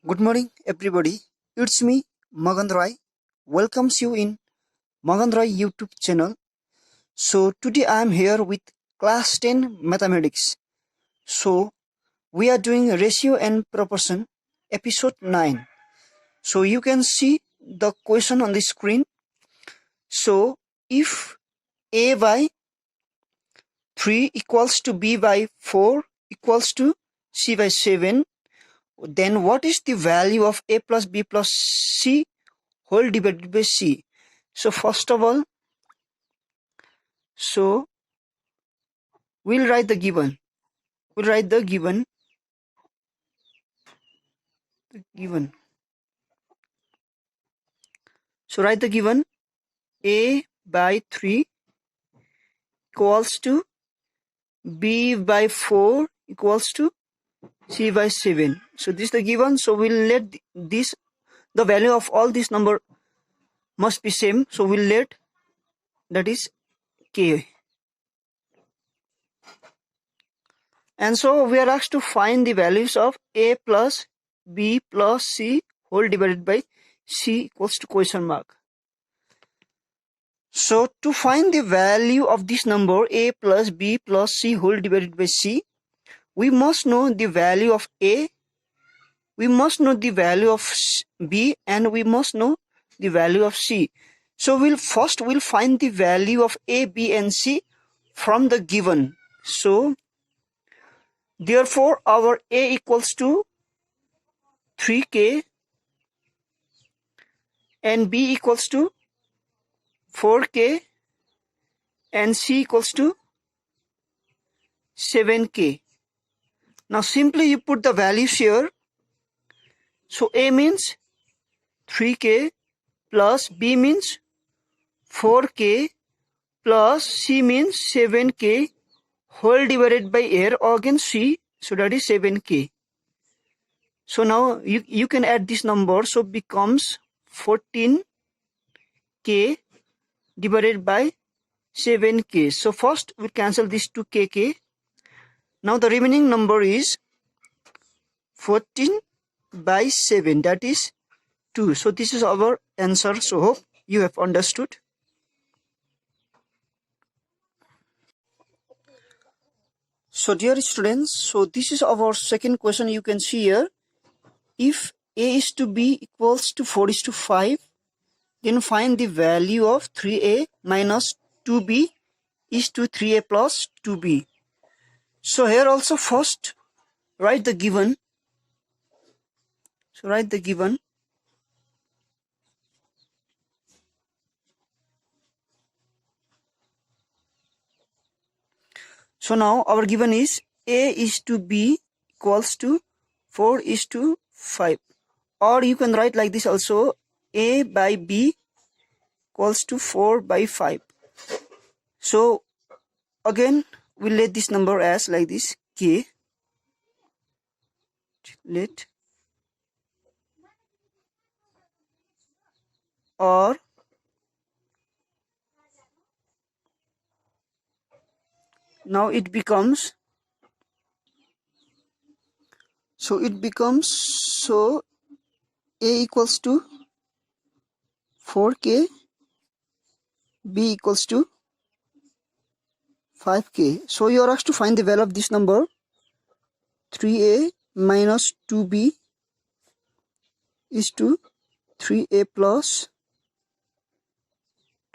Good morning, everybody. It's me, Magan Roy. Welcomes you in Magan Roy YouTube channel. So today I am here with class 10 mathematics. So we are doing ratio and proportion, episode 9. So you can see the question on the screen. So if a by 3 equals to b by 4 equals to c by 7, then what is the value of a plus b plus c whole divided by c? So first of all, we'll write the given. So write the given. A by 3 equals to b by 4 equals to c by 7. So this is the given. So we'll let this, the value of all this number must be same. So we'll let that is k. And so we are asked to find the values of a plus b plus c whole divided by c equals to question mark. So to find the value of this number a plus b plus c whole divided by c, we must know the value of a, we must know the value of b, and we must know the value of c. So we'll find the value of a, b and c from the given. So therefore our a equals to 3k and b equals to 4k and c equals to 7k. Now simply you put the values here. So a means 3k plus b means 4k plus c means 7k whole divided by air, or again c, so that is 7k. So now you can add this number, so becomes 14k divided by 7k. So first we cancel this 2k. Now the remaining number is 14 by 7, that is 2. So this is our answer. So hope you have understood. So dear students, so this is our second question. You can see here, if a is to b equals to 4 is to 5, then find the value of 3a minus 2b is to 3a plus 2b. So here also first write the given. So write the given. So now our given is a is to b equals to 4 is to 5. Or you can write like this also, a by b equals to 4 by 5. So again we'll let this number as like this k. Let or now it becomes, so it becomes, so a equals to 4k, b equals to 5k. So you are asked to find the value of this number. 3a minus 2b is to 3a plus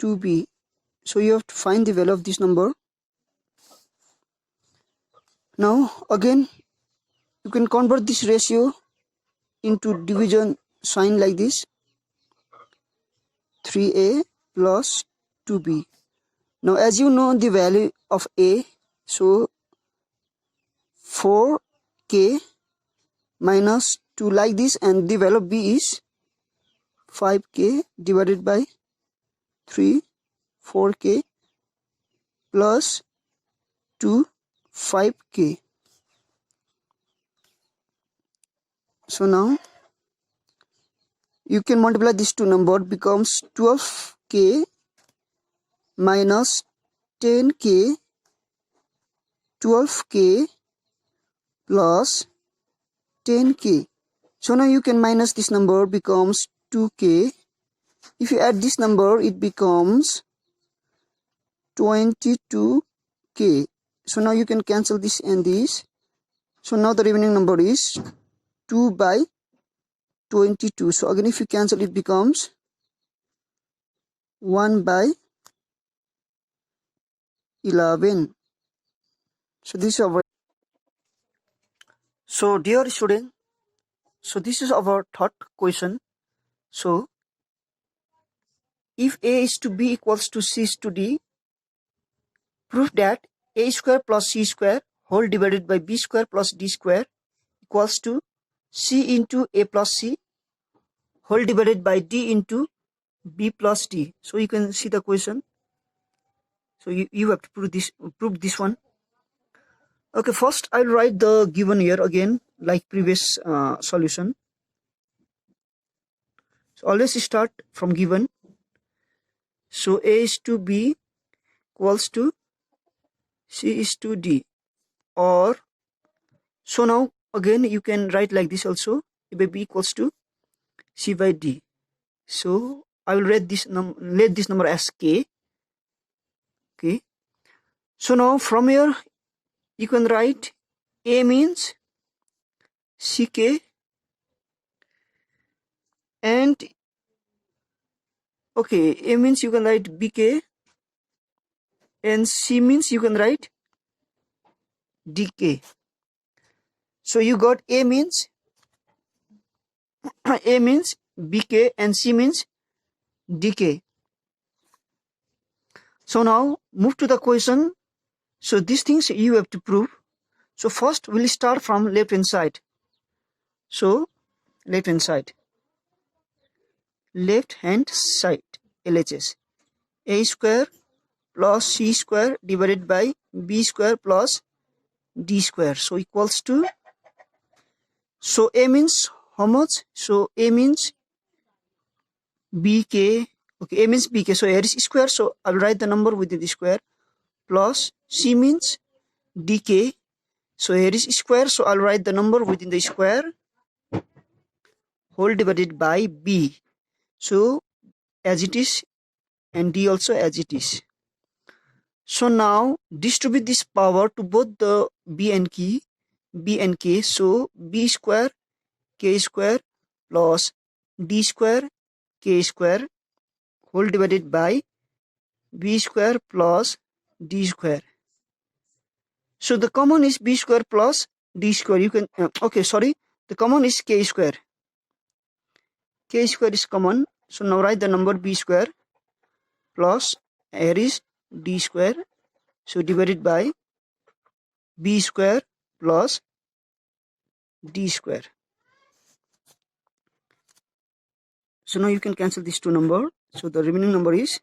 2b. So you have to find the value of this number. Now again you can convert this ratio into division sign like this, 3a plus 2b. Now as you know the value of a, so 4k minus 2 like this, and the value of b is 5k divided by 3, 4k plus 2, 5k. So now you can multiply these two numbers, becomes 12k minus 10k, 12k plus 10k. So now you can minus this number, becomes 2k. If you add this number, it becomes 22k. So now you can cancel this and this. So now the remaining number is 2 by 22. So again, if you cancel, it becomes 1 by 11. So this is our. So dear student, so this is our third question. So if A is to B equals to C is to D, prove that A square plus C square whole divided by B square plus D square equals to C into A plus C whole divided by D into B plus D. So you can see the question. So you have to prove this one. Okay, first I'll write the given here again like previous solution. So always start from given. So A is to B equals to C is to D, or so now again you can write like this also, A by B equals to C by D. So I will let this number as K. Okay. So now from here you can write A means CK, and okay, A means you can write BK, and C means you can write DK. So you got A means A means BK and C means DK. So now move to the question. So these things you have to prove. So first we'll start from left hand side. So left hand side LHS, A square plus C square divided by B square plus D square, so equals to, so A means how much? So A means BK. Okay, A means BK, so here is square, so I'll write the number within the square, plus C means DK, so here is square, so I'll write the number within the square, whole divided by B, so as it is, and D also as it is. So now distribute this power to both the B and K. So B square K square plus D square K square whole divided by B square plus D square. So the common is B square plus D square. You can the common is K square. K square is common. So now write the number B square plus here is D square. So divided by B square plus D square. So now you can cancel these two numbers. So the remaining number is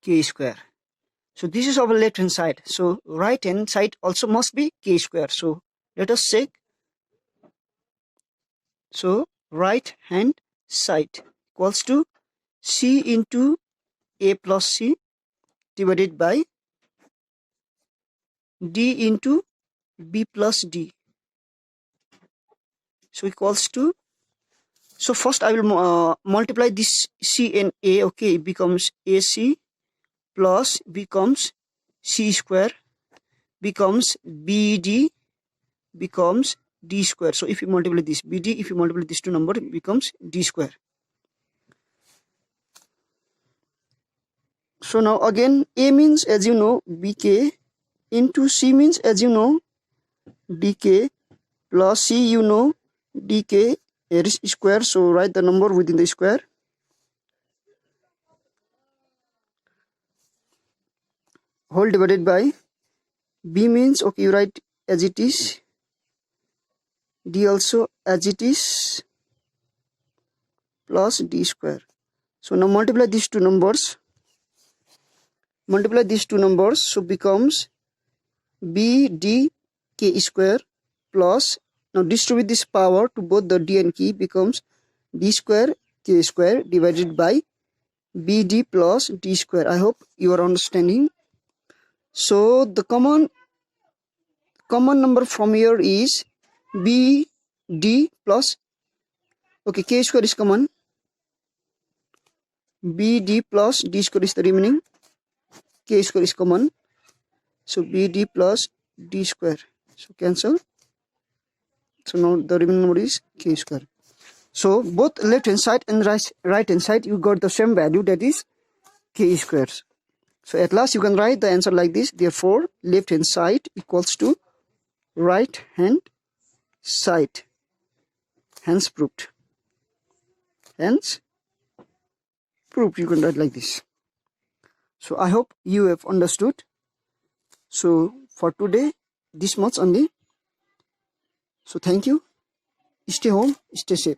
K square. So this is our left hand side. So right hand side also must be K square. So let us check. So right hand side equals to C into A plus C divided by D into B plus D. So equals to, so first I will multiply this C and A. Okay, it becomes AC plus becomes C square becomes BD becomes D square. So if you multiply this BD, if you multiply these two numbers, it becomes D square. So now again A means, as you know, BK into C means, as you know, DK plus C, you know, DK, here is square, so write the number within the square. Whole divided by B means, okay, you write as it is, D also as it is, plus D square. So now multiply these two numbers. So becomes BD K square plus, now distribute this power to both the D and K, becomes D square K square divided by BD plus D square. I hope you are understanding. So the common number from here is B d plus, okay, k square is common, bd plus d square is the remaining, k square is common, so bd plus d square, so cancel. So now the remaining number is k square. So both left hand side and right hand side you got the same value, that is k square. So at last you can write the answer like this. Therefore left hand side equals to right hand side. Hence proved. Hence proved, you can write like this. So I hope you have understood. So for today, this much only. So thank you. Stay home, stay safe.